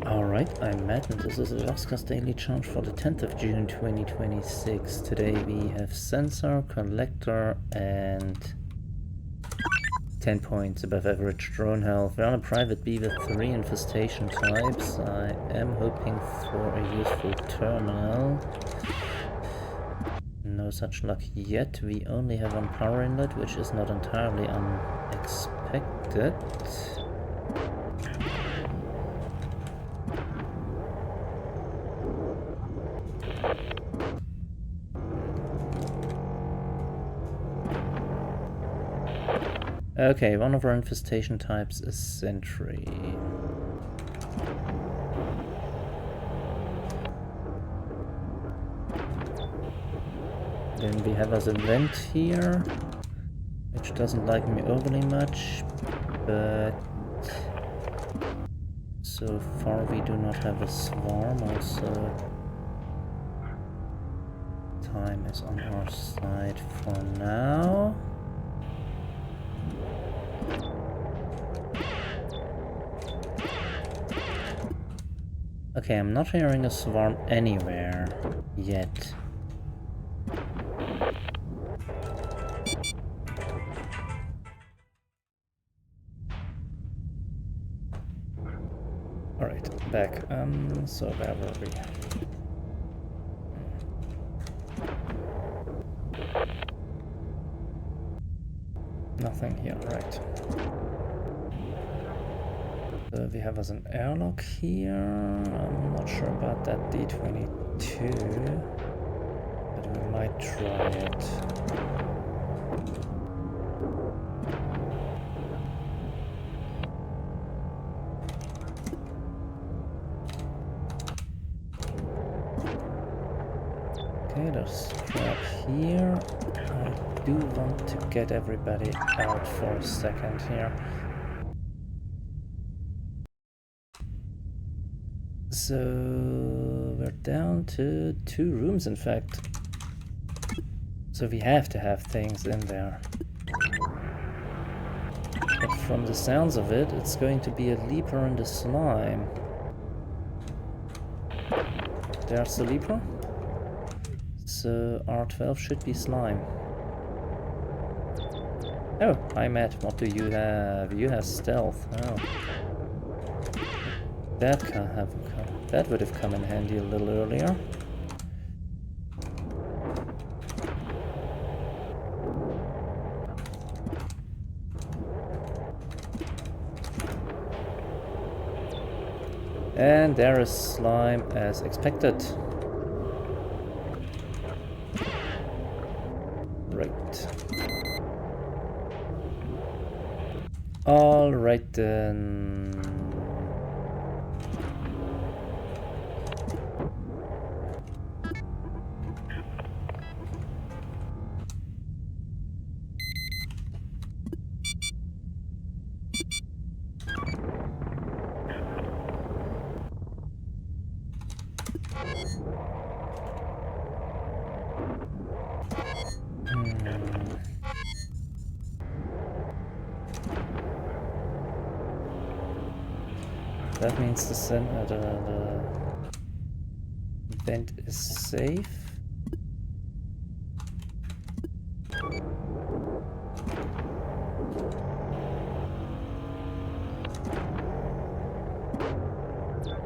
Alright, I'm Matt and this is a Duskers daily charge for the 10th of June 2026. Today we have sensor, collector and 10 points above average drone health. We're on a private B with 3 infestation types. I am hoping for a useful terminal. No such luck yet. We only have one power inlet, which is not entirely unexpected. Okay, one of our infestation types is sentry. Then we have as a vent here, which doesn't like me overly much, but so far we do not have a swarm. Also, time is on our side for now. Okay, I'm not hearing a swarm anywhere yet. Alright, back. So where were we? Nothing here, right. We have as an airlock here. I'm not sure about that D22, but we might try it. Okay, there's crap here. I do want to get everybody out for a second here. So we're down to 2 rooms, in fact. So we have to have things in there. But from the sounds of it, it's going to be a leaper and a slime. There's the leaper. So R12 should be slime. Oh, hi Matt, what do you have? You have stealth. Oh. That would have come in handy a little earlier. And there is slime as expected. Right. All right then. That means the vent is safe.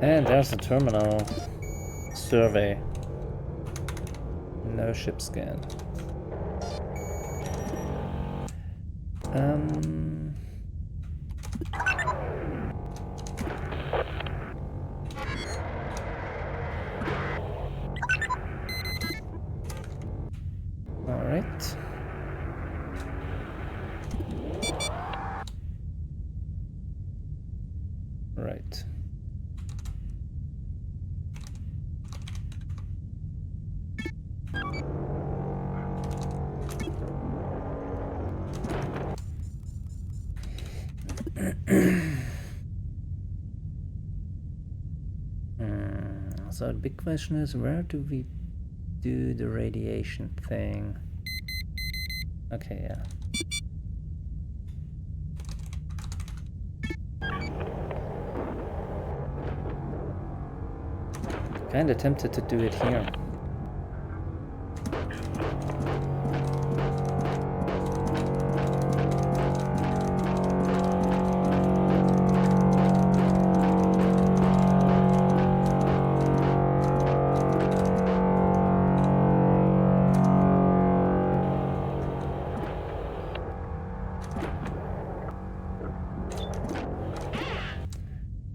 And there's the terminal. Survey. No ship scan. Alright. Right. So the big question is, where do we do the radiation thing? Okay, yeah. Kinda tempted to do it here.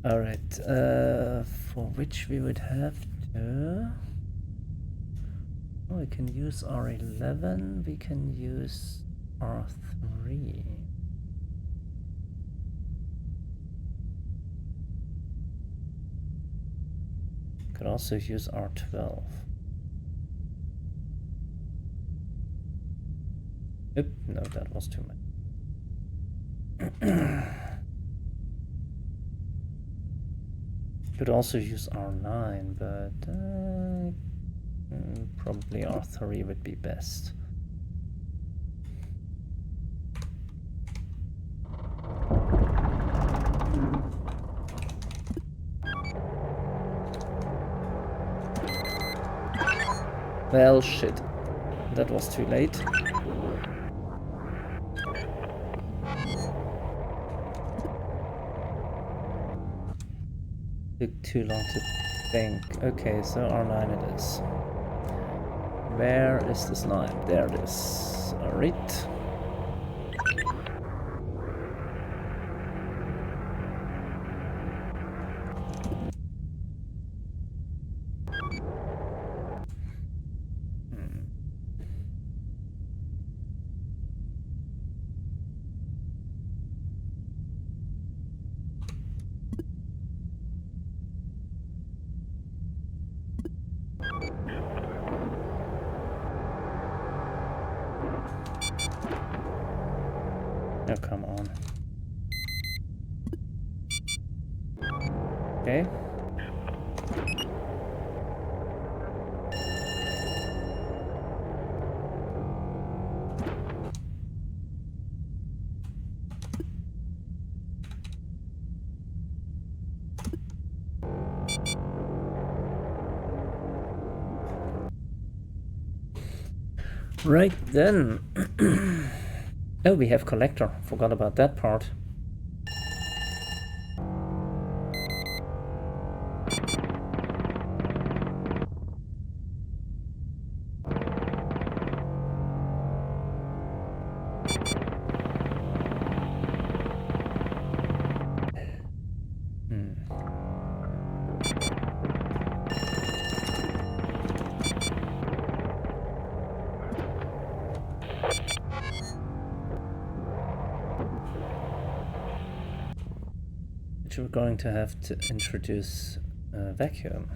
Alright, for which we would have to... Oh, we can use R11, we can use R3. Could also use R12. Oop, no, that was too much. Could also use R9, but probably R3 would be best. Well, shit. That was too late. Took too long to think. Okay, so R9 it is. Where is the snipe? There it is. Alright. Oh, come on. Okay. Right then. Oh, we have collector. Forgot about that part. We're going to have to introduce a vacuum.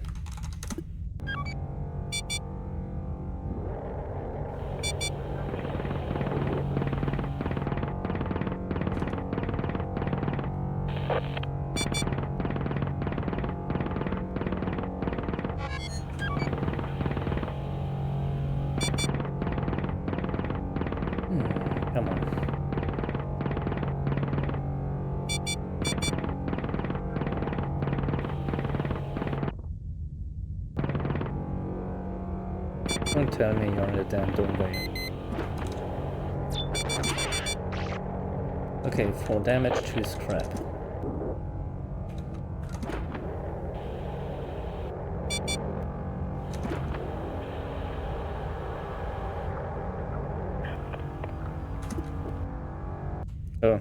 Come on. Don't tell me you're in the damn doorway. Okay, 4 damage to scrap. Oh.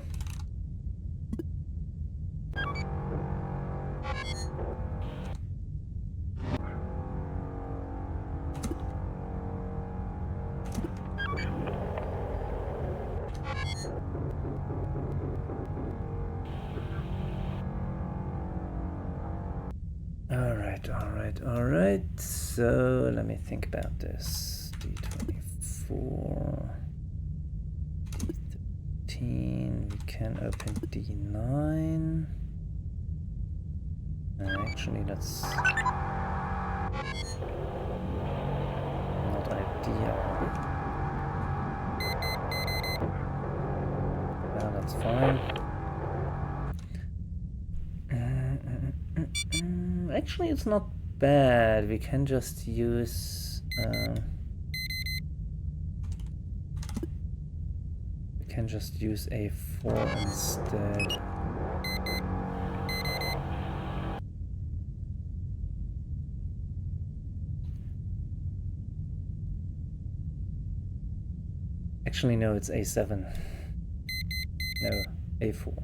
Alright, so let me think about this. D24, D13, we can open D9. Actually, that's not ideal. Yeah, that's fine. Actually, it's not bad. We can just use A4 instead. Actually, no, it's A7. No, A4.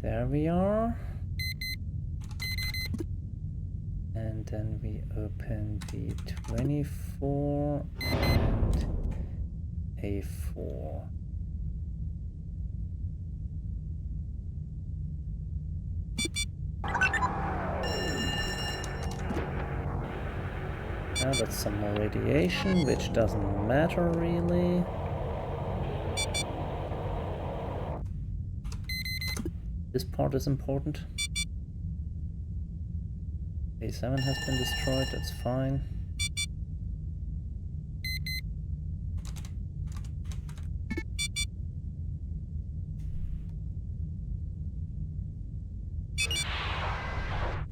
There we are. And then we open the 24 and A4. Now that's some more radiation, which doesn't matter really. This part is important. A7 has been destroyed, that's fine.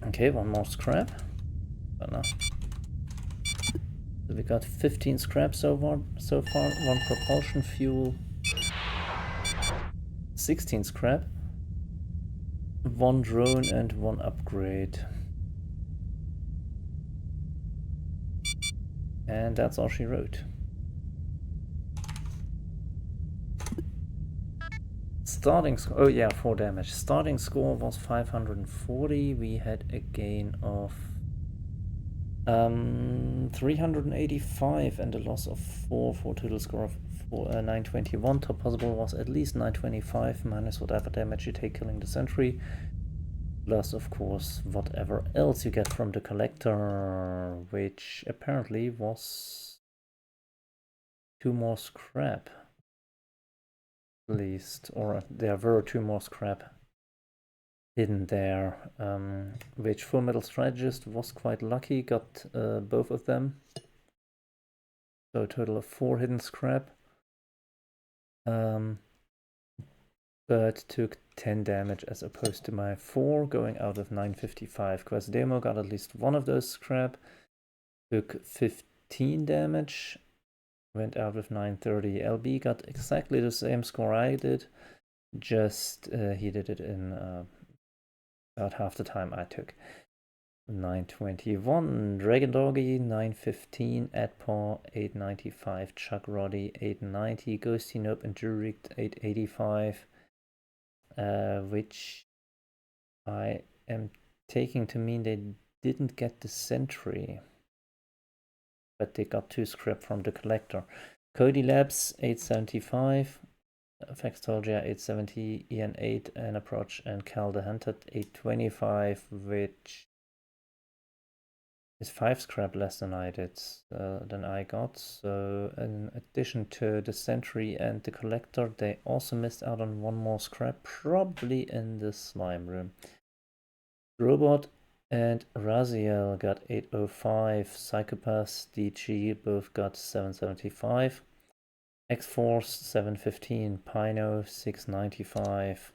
Okay, one more scrap. But no. So we got 15 scrap so far, one propulsion fuel, 16 scrap, one drone and one upgrade. And that's all she wrote. Starting score, oh yeah, 4 damage. Starting score was 540. We had a gain of 385 and a loss of 4 for a total score of 921. Top possible was at least 925 minus whatever damage you take killing the sentry. Plus, of course, whatever else you get from the collector, which apparently was 2 more scrap. At least, or there were 2 more scrap hidden there, which Full Metal Strategist was quite lucky, got both of them. So a total of 4 hidden scrap. But took 10 damage as opposed to my 4 going out of 955. Quest Demo got at least one of those scrap, took 15 damage, went out with 930. LB got exactly the same score I did, just he did it in about half the time I took. 921, Dragon Doggy 915, Edpaw 895, Chuck Roddy 890, Ghosty Nope and Jurick 885, which I am taking to mean they didn't get the sentry, but they got 2 scrap from the collector. Cody Labs 875, Faxtologia 870, Ian 8 and Approach, and Cal the Hunted 825, which is 5 scrap less than I did, than I got. So in addition to the sentry and the collector, they also missed out on 1 more scrap, probably in the slime room. Robot and Raziel got 805, Psychopath, DG both got 775, X-Force 715, Pino 695,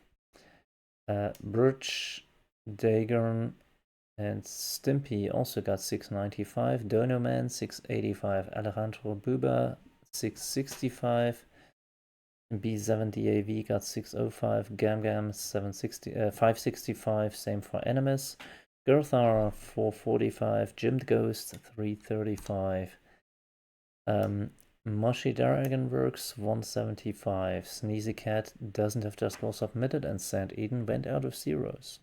Birch, Dagon and Stimpy also got 695, Dono Man 685, Alejandro Buba 665, B70AV got 605, Gam 565, same for Animus, Girthar 445, Jimmed Ghost 335, Moshi Dragon Works 175, Sneezy Cat doesn't have just goal submitted, and Sand Eden went out of zeros.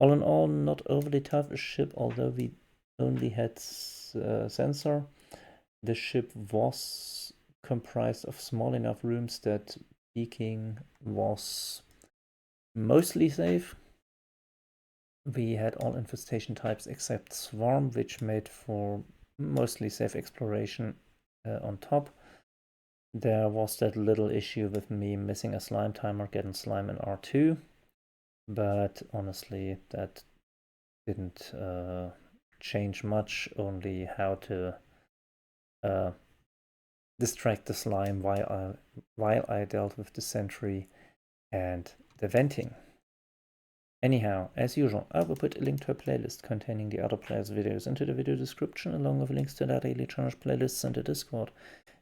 All in all, not overly tough a ship, although we only had sensor. The ship was comprised of small enough rooms that peeking was mostly safe. We had all infestation types except Swarm, which made for mostly safe exploration on top. There was that little issue with me missing a slime timer, getting slime in R2. But honestly, that didn't change much, only how to distract the slime while I dealt with the sentry and the venting. Anyhow, as usual, I will put a link to a playlist containing the other players' videos into the video description, along with links to their daily challenge playlists and the Discord.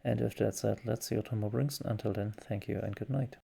And with that said, let's see what tomorrow brings. Until then, thank you and good night.